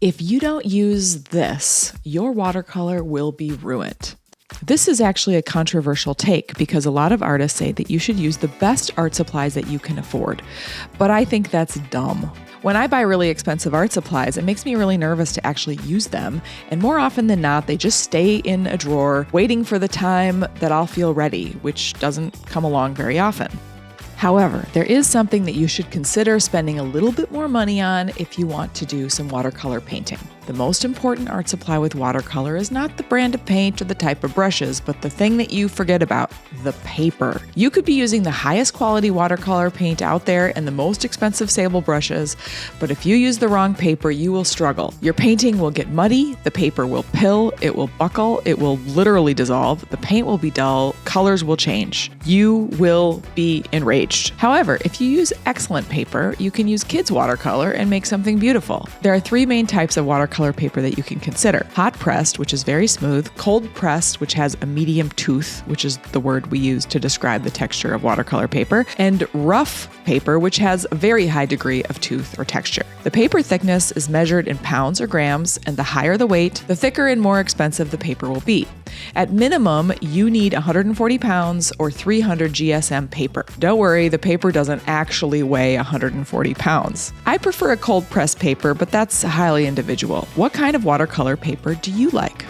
If you don't use this, your watercolor will be ruined. This is actually a controversial take because a lot of artists say that you should use the best art supplies that you can afford. But I think that's dumb. When I buy really expensive art supplies, it makes me really nervous to actually use them. And more often than not, they just stay in a drawer waiting for the time that I'll feel ready, which doesn't come along very often. However, there is something that you should consider spending a little bit more money on if you want to do some watercolor painting. The most important art supply with watercolor is not the brand of paint or the type of brushes, but the thing that you forget about, the paper. You could be using the highest quality watercolor paint out there and the most expensive sable brushes, but if you use the wrong paper, you will struggle. Your painting will get muddy, the paper will pill, it will buckle, it will literally dissolve, the paint will be dull, colors will change. You will be enraged. However, if you use excellent paper, you can use kids' watercolor and make something beautiful. There are 3 main types of watercolor paper that you can consider. Hot pressed, which is very smooth, cold pressed, which has a medium tooth, which is the word we use to describe the texture of watercolor paper, and rough paper, which has a very high degree of tooth or texture. The paper thickness is measured in pounds or grams, and the higher the weight, the thicker and more expensive the paper will be. At minimum, you need 140 pounds or 300 GSM paper. Don't worry, the paper doesn't actually weigh 140 pounds. I prefer a cold pressed paper, but that's highly individual. What kind of watercolor paper do you like?